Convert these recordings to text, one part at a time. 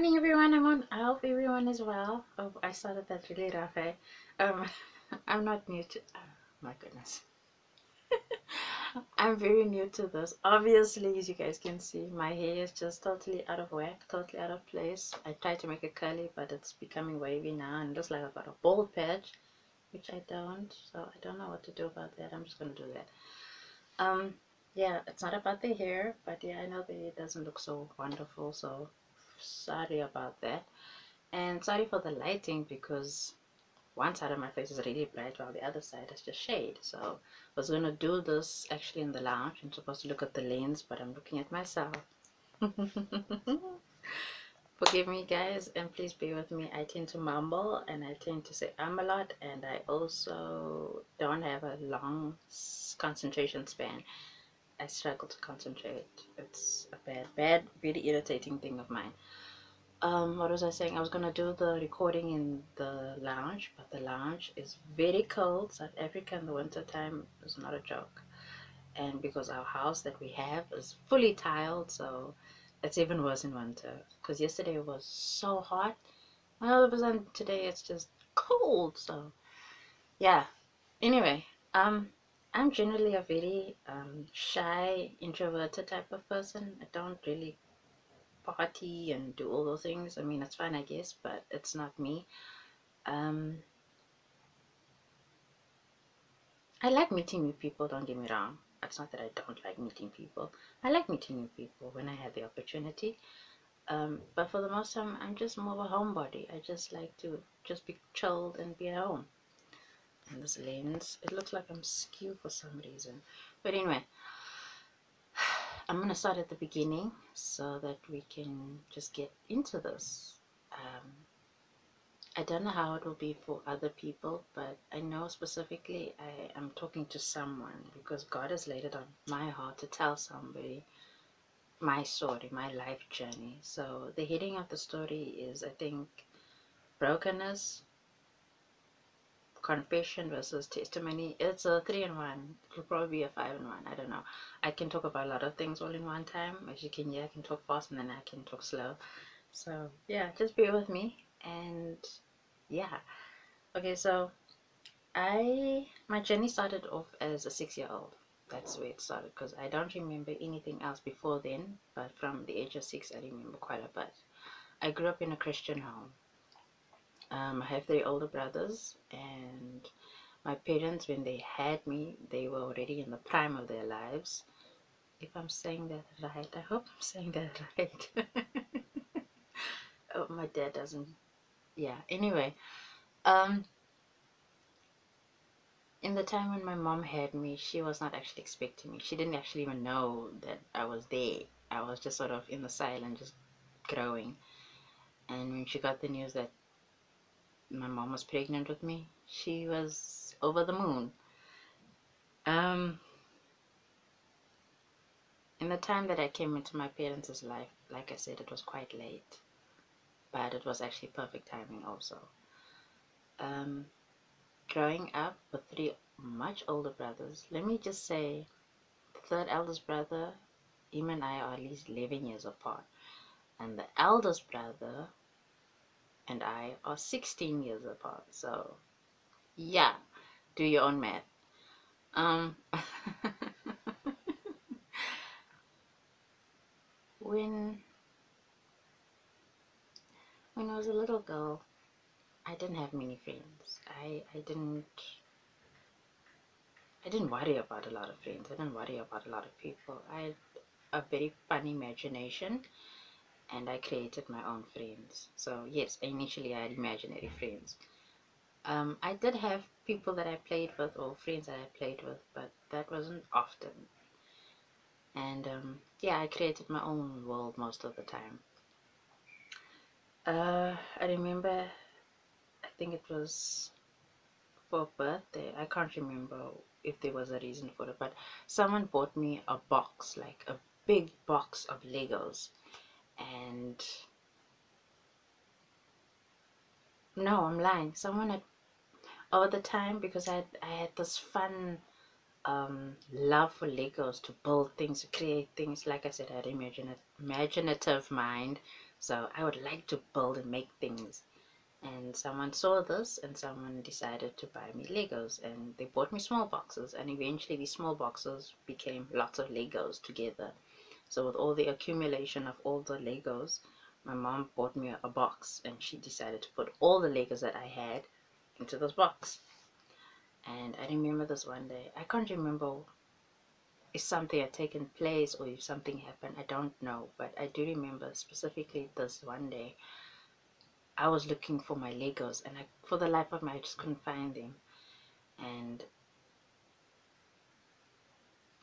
Morning everyone, I hope everyone is well. Oh, I started that really rough, eh? Um, I'm not new to, oh my goodness. I'm very new to this. Obviously, as you guys can see, my hair is just totally out of whack, totally out of place. I tried to make it curly, but it's becoming wavy now and looks like I've got a bald patch, which I don't, so I don't know what to do about that. I'm just gonna do that. Yeah, it's not about the hair, but yeah, I know that it doesn't look so wonderful, so sorry about that. And sorry for the lighting because one side of my face is really bright while the other side is just shade. So I was going to do this actually in the lounge. I'm supposed to look at the lens, but I'm looking at myself. Forgive me guys, and please bear with me. I tend to mumble and I tend to say a lot, and I also don't have a long concentration span. I struggle to concentrate. It's a bad, really irritating thing of mine. What was I saying? I was gonna do the recording in the lounge, but the lounge is very cold. South Africa in the winter time is not a joke. And because our house that we have is fully tiled, so it's even worse in winter. Because yesterday it was so hot, and all of a sudden today it's just cold. So yeah. Anyway, I'm generally a very shy, introverted type of person. I don't really party and do all those things. I mean, it's fine, I guess, but it's not me. Um, I like meeting new people, don't get me wrong. It's not that I don't like meeting people. I like meeting new people when I have the opportunity. But for the most time, I'm just more of a homebody. I just like to just be chilled and be at home. And this lens, it looks like I'm skew for some reason. But anyway, I'm going to start at the beginning so that we can just get into this. I don't know how it will be for other people, but I know specifically I am talking to someone because God has laid it on my heart to tell somebody my story, my life journey. So the heading of the story is, I think, brokenness, confession versus testimony. It's a 3-in-1. It'll probably be a 5-in-1. I don't know. I can talk about a lot of things all in one time. As you can hear, I can talk fast and then I can talk slow. So yeah, just bear with me. And yeah. Okay, so my journey started off as a 6-year-old. That's where it started because I don't remember anything else before then, but from the age of 6 I remember quite a bit. I grew up in a Christian home. I have 3 older brothers, and my parents, when they had me, they were already in the prime of their lives. If I'm saying that right, I hope I'm saying that right. Oh, my dad doesn't, yeah, anyway. um in the time when my mom had me, she was not actually expecting me. She didn't actually even know that I was there. I was just sort of in the silence, just growing. And when she got the news that my mom was pregnant with me, she was over the moon. Um, in the time that I came into my parents' life, like I said, it was quite late, but it was actually perfect timing also. Um, growing up with 3 much older brothers, let me just say, the third eldest brother, him and I are at least 11 years apart. And the eldest brother and I are 16 years apart. So, yeah, do your own math. Um, when I was a little girl, I didn't have many friends. I didn't worry about a lot of friends. I didn't worry about a lot of people. I had a very fun imagination, and I created my own friends. So yes, initially I had imaginary friends. I did have people that I played with or friends that I played with, but that wasn't often. And yeah, I created my own world most of the time. I remember, I think it was for a birthday. I can't remember if there was a reason for it, but someone bought me a box, like a big box of Legos. And no, I'm lying. Someone had, over the time, because I had this fun love for Legos, to build things, to create things. Like I said, I had imaginative mind. So I would like to build and make things. And someone saw this and someone decided to buy me Legos, and they bought me small boxes, and eventually these small boxes became lots of Legos together. So with all the accumulation of all the Legos, my mom bought me a box, and she decided to put all the Legos that I had into this box. And I remember this one day. I can't remember if something had taken place or if something happened. I don't know, but I do remember specifically this one day. I was looking for my Legos, and for the life of me, I just couldn't find them. And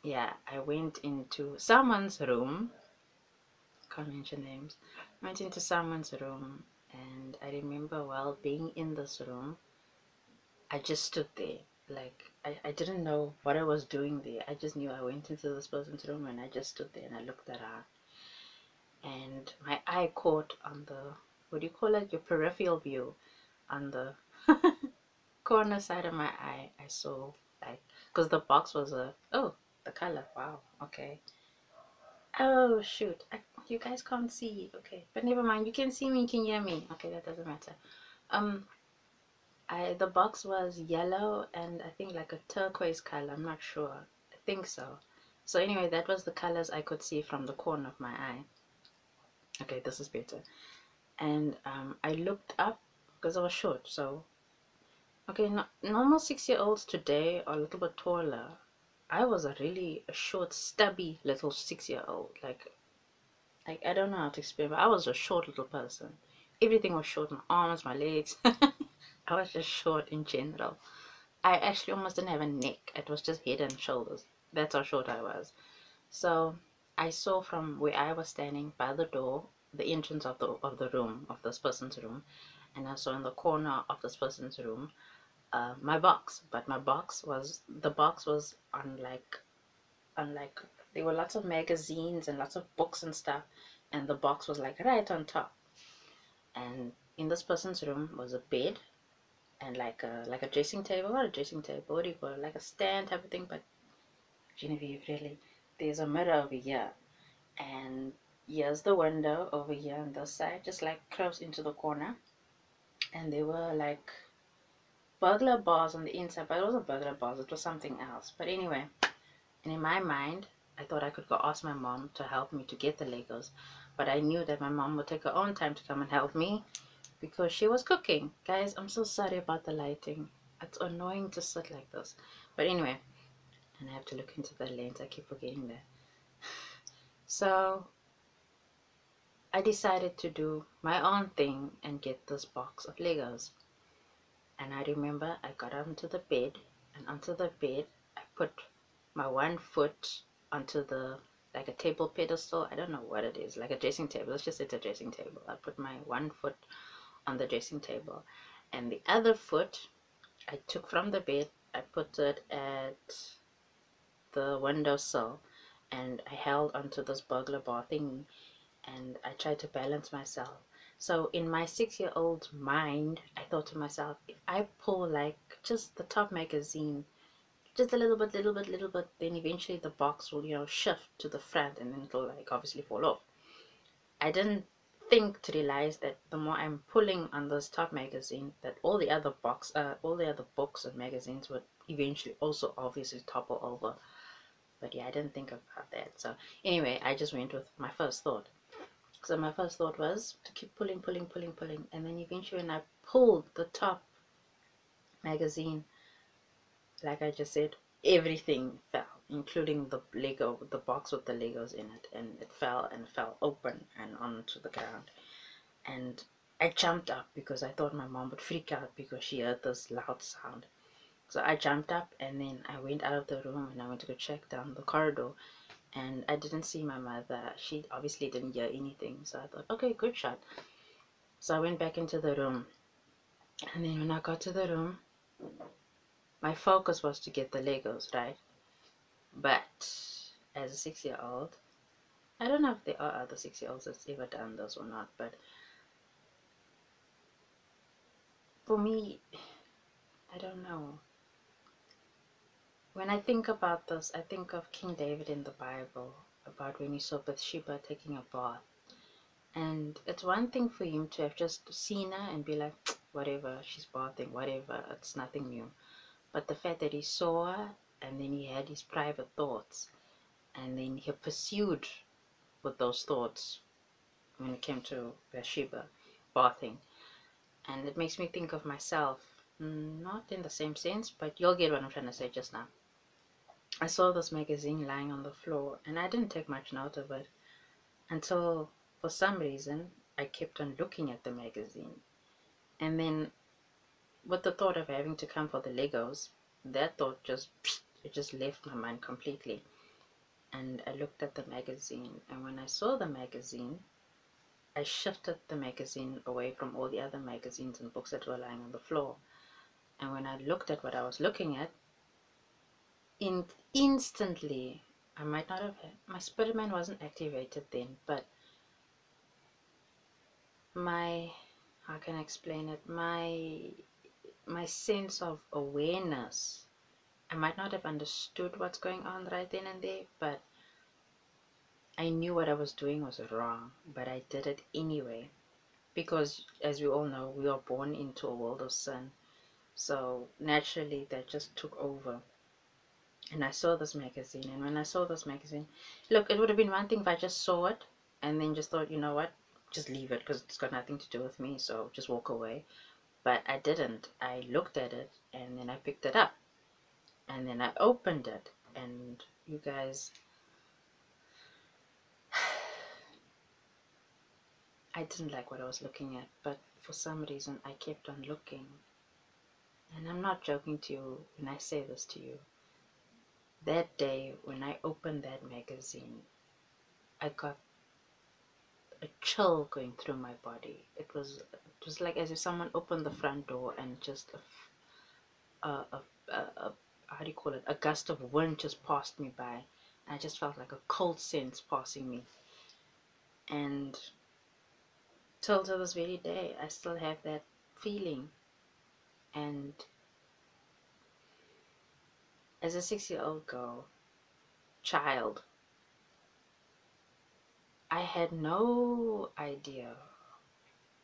yeah, I went into someone's room. Can't mention names. I went into someone's room, and I remember while being in this room, I just stood there. Like, I didn't know what I was doing there. I just knew I went into this person's room and I just stood there and I looked around. And my eye caught on the, what do you call it? Your peripheral view. On the corner side of my eye, I saw, like, because the box was oh, the color. Wow, okay. Oh, shoot. You guys can't see. Okay, but never mind. You can see me, you can hear me. Okay, that doesn't matter. Um, the box was yellow and I think like a turquoise color. I'm not sure. I think so. So anyway, that was the colors I could see from the corner of my eye. Okay, this is better. And I looked up because I was short. So okay, no, normal 6-year-olds today are a little bit taller. I was a short, stubby little 6-year-old. Like I don't know how to explain, but I was a short little person. Everything was short, my arms, my legs. I was just short in general. I actually almost didn't have a neck. It was just head and shoulders. That's how short I was. So I saw from where I was standing by the door, the entrance of the room, of this person's room, and I saw in the corner of this person's room my box. But the box was on like there were lots of magazines and lots of books and stuff, and the box was like right on top. And in this person's room was a bed and like a dressing table, not a dressing table, what do you call it, like a stand type of thing. But Genevieve, really, there's a mirror over here, and here's the window over here on this side, just like close into the corner. And there were like burglar bars on the inside, but it wasn't burglar bars, it was something else. But anyway, and in my mind, I thought I could go ask my mom to help me to get the Legos, but I knew that my mom would take her own time to come and help me because she was cooking. Guys, I'm so sorry about the lighting. It's annoying to sit like this. But anyway, and I have to look into the lens. I keep forgetting that. So I decided to do my own thing and get this box of Legos. And I remember I got onto the bed, and onto the bed I put my one foot onto the, like a table pedestal. I don't know what it is, like a dressing table. Let's just say it's a dressing table. I put my one foot on the dressing table, and the other foot I took from the bed. I put it at the windowsill, and I held onto this burglar bar thingy, and I tried to balance myself. So in my 6-year-old mind, I thought to myself, if I pull like just the top magazine, just a little bit, little bit, little bit, then eventually the box will, shift to the front, and then it'll like obviously fall off. I didn't think to realize that the more I'm pulling on this top magazine, that all the other books and magazines would eventually also obviously topple over. But yeah, I didn't think about that. So anyway, I just went with my first thought. So my first thought was to keep pulling, pulling, pulling, pulling, and then eventually when I pulled the top magazine, like I just said, everything fell, including the box with the Legos in it, and it fell and fell open and onto the ground. And I jumped up because I thought my mom would freak out because she heard this loud sound. So I jumped up and then I went out of the room and I went to go check down the corridor, and I didn't see my mother. She obviously didn't hear anything. So I thought, okay, good shot. So I went back into the room, and then when I got to the room, my focus was to get the Legos, right? But as a 6-year-old, I don't know if there are other 6-year-olds that's ever done this or not, but for me, I don't know. When I think about this, I think of King David in the Bible, about when he saw Bathsheba taking a bath. And it's one thing for him to have just seen her and be like, whatever, she's bathing, whatever, it's nothing new. But the fact that he saw her and then he had his private thoughts and then he pursued with those thoughts when it came to Bathsheba bathing. And it makes me think of myself, not in the same sense, but you'll get what I'm trying to say just now. I saw this magazine lying on the floor and I didn't take much note of it until for some reason I kept on looking at the magazine. And then with the thought of having to come for the Legos, that thought just left my mind completely. And I looked at the magazine, and when I saw the magazine, I shifted the magazine away from all the other magazines and books that were lying on the floor. And when I looked at what I was looking at, instantly, I might not have had, my spirit man wasn't activated then, but my, how can I explain it, my sense of awareness, I might not have understood what's going on right then and there, but I knew what I was doing was wrong, but I did it anyway. Because, as we all know, we are born into a world of sin. So, naturally, that just took over. And I saw this magazine. And when I saw this magazine, look, it would have been one thing if I just saw it and then just thought, you know what, just leave it because it's got nothing to do with me. So, just walk away. But I didn't. I looked at it and then I picked it up. And then I opened it. And you guys, I didn't like what I was looking at, but for some reason I kept on looking. And I'm not joking to you when I say this to you. That day when I opened that magazine, I got a chill going through my body. It was like as if someone opened the front door and just a how do you call it? A gust of wind just passed me by. I just felt like a cold sense passing me. And till to this very day, I still have that feeling. And as a 6-year-old girl, child, I had no idea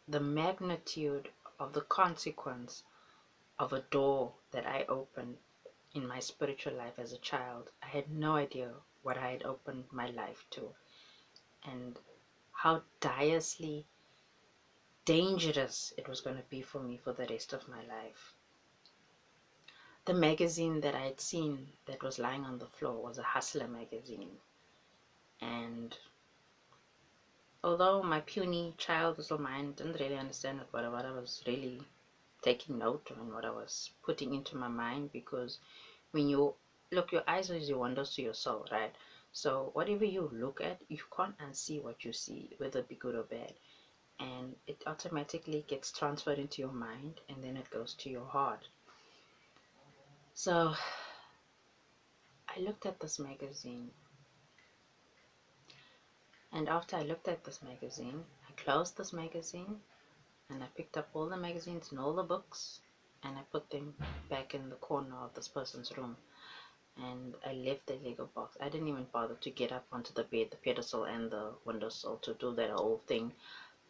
the magnitude of the consequence of a door that I opened in my spiritual life as a child. I had no idea what I had opened my life to and how direly dangerous it was going to be for me for the rest of my life. The magazine that I had seen that was lying on the floor was a Hustler magazine. And although my puny child little mind didn't really understand what I was really taking note and what I was putting into my mind, because when you look, your eyes are your windows to your soul, right? So whatever you look at, you can't unsee what you see, whether it be good or bad, and it automatically gets transferred into your mind and then it goes to your heart. So I looked at this magazine, and after I looked at this magazine, I closed this magazine and I picked up all the magazines and all the books and I put them back in the corner of this person's room. And I left the Lego box. I didn't even bother to get up onto the bed, the pedestal and the windowsill to do that whole thing.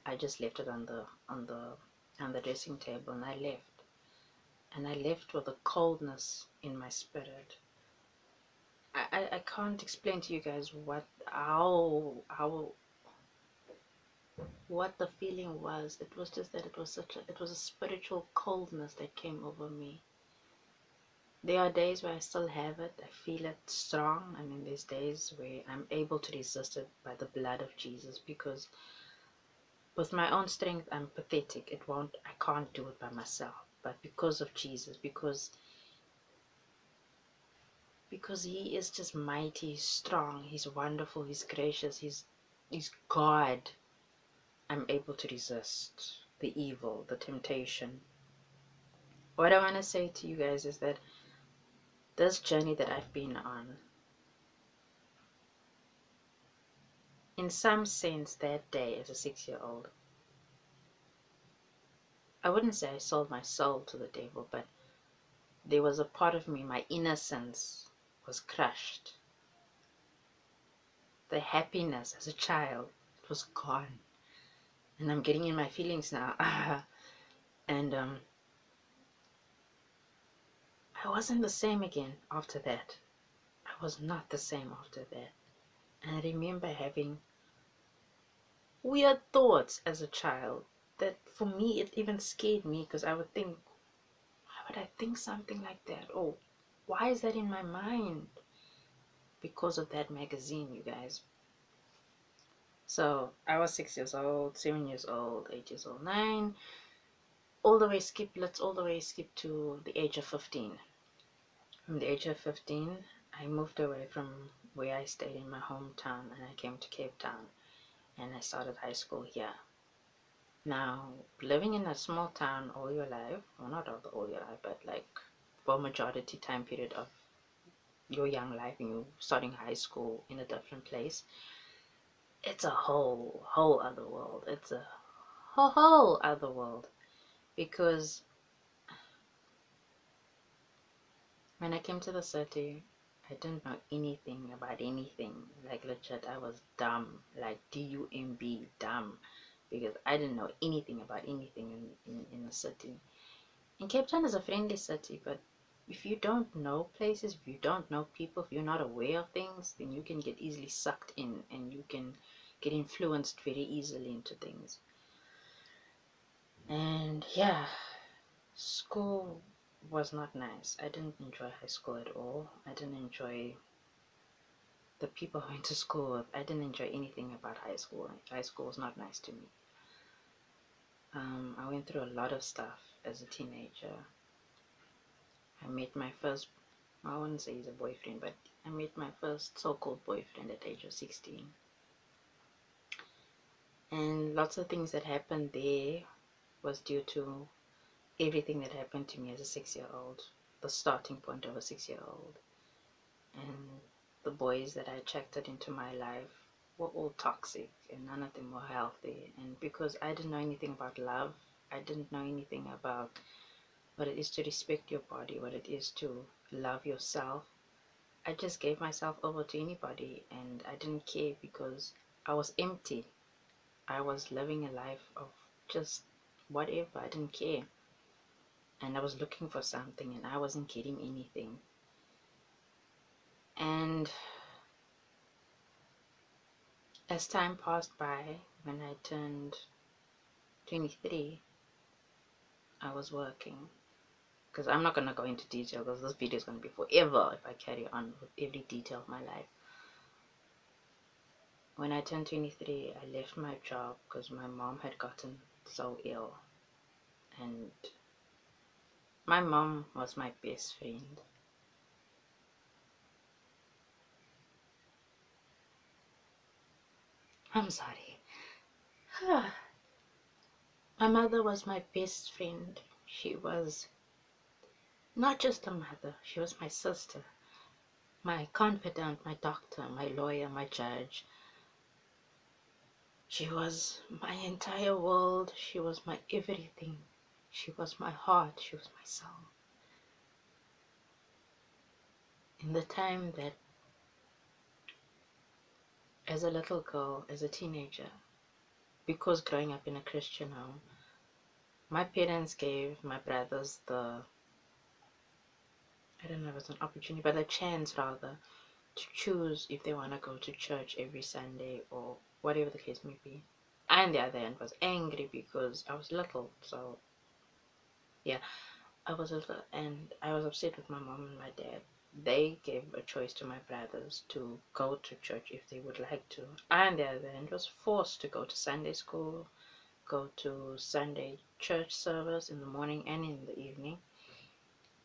I just left it on the dressing table and I left. And I left with a coldness in my spirit. I can't explain to you guys what the feeling was. It was just that it was a spiritual coldness that came over me. There are days where I still have it. I feel it strong. I mean, there's days where I'm able to resist it by the blood of Jesus, because with my own strength, I'm pathetic. I can't do it by myself. But because of Jesus, because he is just mighty, he's strong, he's wonderful, he's gracious, he's God, I'm able to resist the evil, the temptation. What I want to say to you guys is that this journey that I've been on, in some sense, that day as a 6-year-old, I wouldn't say I sold my soul to the devil, but there was a part of me, my innocence was crushed. The happiness as a child, it was gone. And I'm getting in my feelings now. And I wasn't the same again after that. I was not the same after that. And I remember having weird thoughts as a child that for me it even scared me, because I would think, why would I think something like that? Oh, why is that in my mind? Because of that magazine, you guys. So I was 6 years old, 7 years old, 8 years old, 9, let's all the way skip to the age of 15. From the age of 15, I moved away from where I stayed in my hometown, and I came to Cape Town, and I started high school here. Now, living in a small town all your life, well, not all your life, but like for a majority time period of your young life, and you starting high school in a different place, it's a whole other world. It's a whole other world. Because when I came to the city, I didn't know anything about anything. Like legit, I was dumb, like D-U-M-B, dumb, because I didn't know anything about anything in the city. And Cape Town is a friendly city, but if you don't know places, if you don't know people, if you're not aware of things, then you can get easily sucked in, and you can get influenced very easily into things. And yeah, school was not nice. I didn't enjoy high school at all. I didn't enjoy the people I went to school with. I didn't enjoy anything about high school. High school was not nice to me. I went through a lot of stuff as a teenager. I met my first, I wouldn't say he's a boyfriend, but I met my first so-called boyfriend at the age of 16. And lots of things that happened there was due to everything that happened to me as a 6-year-old, the starting point of a 6-year-old. And the boys that I attracted into my life were all toxic, and none of them were healthy. And because I didn't know anything about love, I didn't know anything about what it is to respect your body, what it is to love yourself, I just gave myself over to anybody, and I didn't care because I was empty. I was living a life of just whatever. I didn't care. And I was looking for something, and I wasn't getting anything. And as time passed by, when I turned 23, I was working. Because I'm not going to go into detail, because this video is going to be forever if I carry on with every detail of my life. When I turned 23, I left my job because my mom had gotten so ill. And my mom was my best friend. I'm sorry. My mother was my best friend. She was not just a mother, she was my sister, my confidant, my doctor, my lawyer, my judge. She was my entire world. She was my everything. She was my heart. She was my soul. In the time that, as a little girl, as a teenager, because growing up in a Christian home, my parents gave my brothers I don't know if it's an opportunity, but a chance rather, to choose if they want to go to church every Sunday or whatever the case may be. I, on the other hand, was angry because I was little, so yeah, I was little, and I was upset with my mom and my dad. They gave a choice to my brothers to go to church if they would like to. I, on the other hand, was forced to go to Sunday school, go to Sunday church service in the morning and in the evening.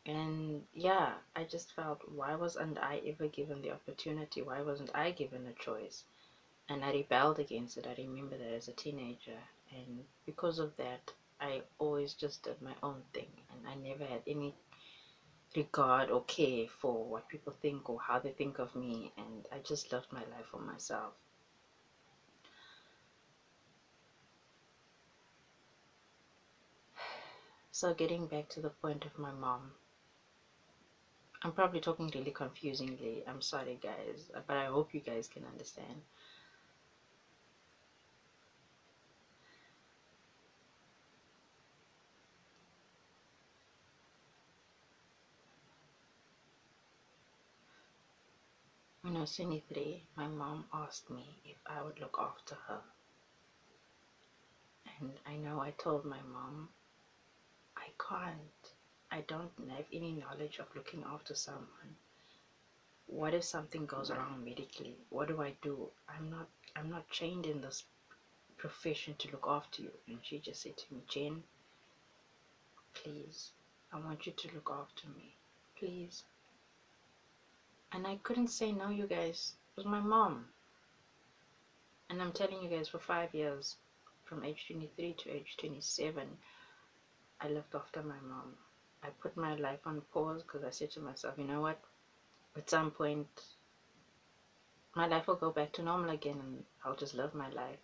And yeah, I just felt, why wasn't I ever given the opportunity? Why wasn't I given a choice? And I rebelled against it. I remember that as a teenager. And because of that, I always just did my own thing. And I never had any regard or care for what people think or how they think of me. And I just lived my life for myself. So getting back to the point of my mom, I'm probably talking really confusingly. I'm sorry, guys, but I hope you guys can understand. when I was 23, my mom asked me if I would look after her. And I know I told my mom, I can't. I don't have any knowledge of looking after someone. What if something goes wrong medically? What do I do? I'm not trained in this profession to look after you. And she just said to me, Jen, please, I want you to look after me. Please. And I couldn't say no, you guys. It was my mom. And I'm telling you guys, for 5 years, from age 23 to age 27, I looked after my mom. I put my life on pause because I said to myself, you know what? At some point, my life will go back to normal again and I'll just live my life.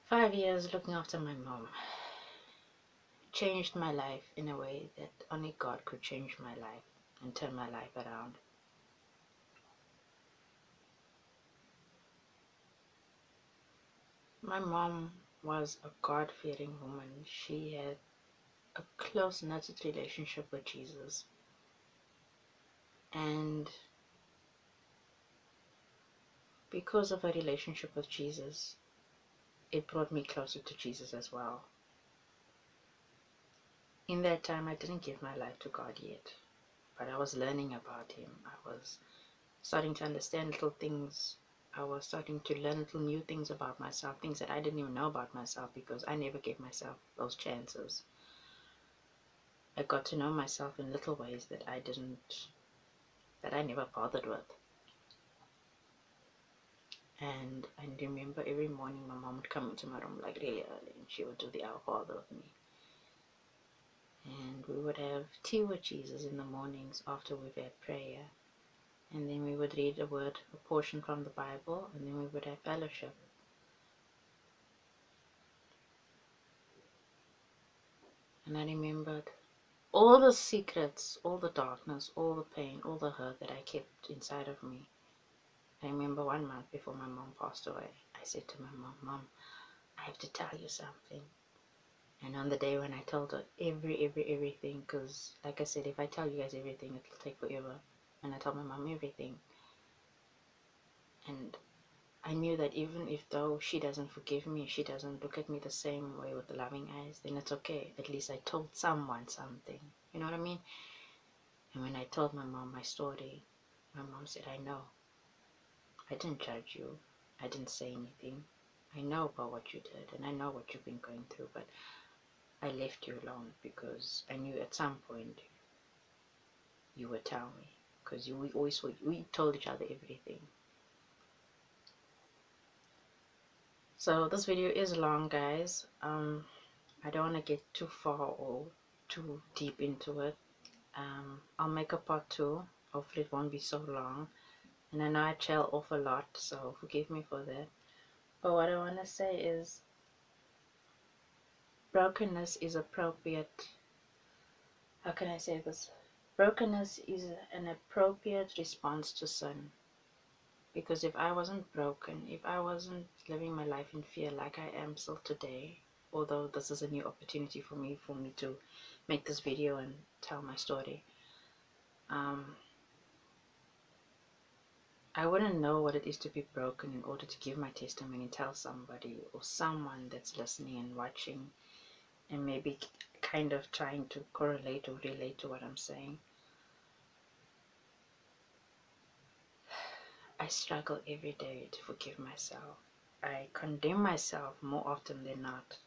5 years looking after my mom changed my life in a way that only God could change my life and turn my life around. My mom was a God-fearing woman. She had a close-knit relationship with Jesus. And because of her relationship with Jesus, it brought me closer to Jesus as well. In that time, I didn't give my life to God yet, but I was learning about Him. I was starting to understand little things. I was starting to learn little new things about myself, things that I didn't even know about myself because I never gave myself those chances. I got to know myself in little ways that I never bothered with. And I remember every morning my mom would come into my room like really early and she would do the Our Father with me. And we would have tea with Jesus in the mornings after we've had prayer. And then we would read a portion from the Bible, and then we would have fellowship. And I remembered all the secrets, all the darkness, all the pain, all the hurt that I kept inside of me. I remember 1 month before my mom passed away, I said to my mom, Mom, I have to tell you something. And on the day when I told her everything, because like I said, if I tell you guys everything, it'll take forever. And I told my mom everything. And I knew that even if though she doesn't forgive me, she doesn't look at me the same way with the loving eyes, then it's okay. At least I told someone something. You know what I mean? And when I told my mom my story, my mom said, I know. I didn't judge you. I didn't say anything. I know about what you did and I know what you've been going through, but I left you alone because I knew at some point you would tell me, because we told each other everything. So this video is long, guys. I don't want to get too far or too deep into it. I'll make a part 2. Hopefully it won't be so long. And I know I trail off a lot, so forgive me for that. But what I want to say is brokenness is appropriate. How can I say this? Brokenness is an appropriate response to sin. Because if I wasn't broken, if I wasn't living my life in fear like I am still today, although this is a new opportunity for me to make this video and tell my story, I wouldn't know what it is to be broken in order to give my testimony and tell somebody or someone that's listening and watching and maybe kind of trying to correlate or relate to what I'm saying. I struggle every day to forgive myself. I condemn myself more often than not.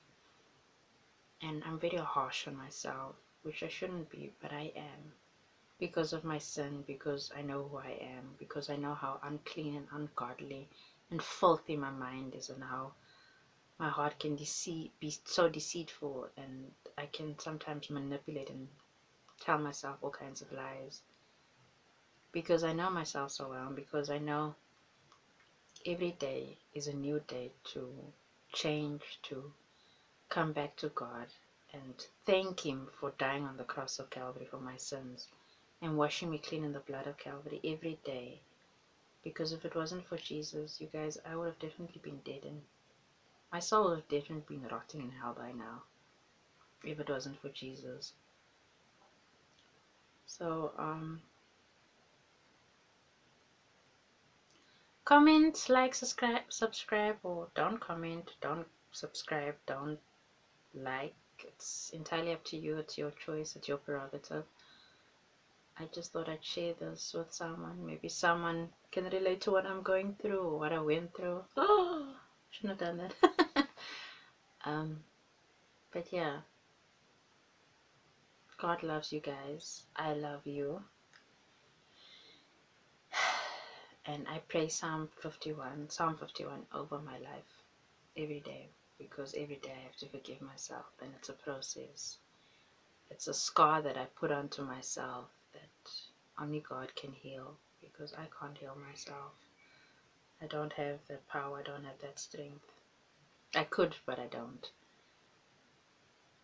And I'm very harsh on myself, which I shouldn't be, but I am. Because of my sin, because I know who I am, because I know how unclean and ungodly and filthy my mind is, and how my heart can be so deceitful, and I can sometimes manipulate and tell myself all kinds of lies. Because I know myself so well, and because I know every day is a new day to change, to come back to God and thank Him for dying on the cross of Calvary for my sins and washing me clean in the blood of Calvary every day. Because if it wasn't for Jesus, you guys, I would have definitely been dead, and my soul would have definitely been rotting in hell by now if it wasn't for Jesus. So Comment, like, subscribe, or don't comment, don't subscribe, don't like. It's entirely up to you. It's your choice, it's your prerogative. I just thought I'd share this with someone. Maybe someone can relate to what I'm going through or what I went through. Oh, shouldn't have done that. But yeah, God loves you guys. I love you. And I pray Psalm 51 over my life every day, because every day I have to forgive myself, and it's a process. It's a scar that I put onto myself that only God can heal, because I can't heal myself. I don't have that power, I don't have that strength. I could, but I don't.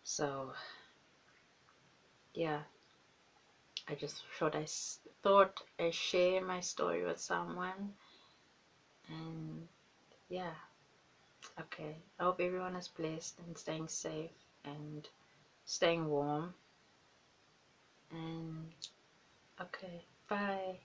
So yeah, I just thought I share my story with someone. And yeah, okay, I hope everyone is blessed and staying safe and staying warm. And okay, bye.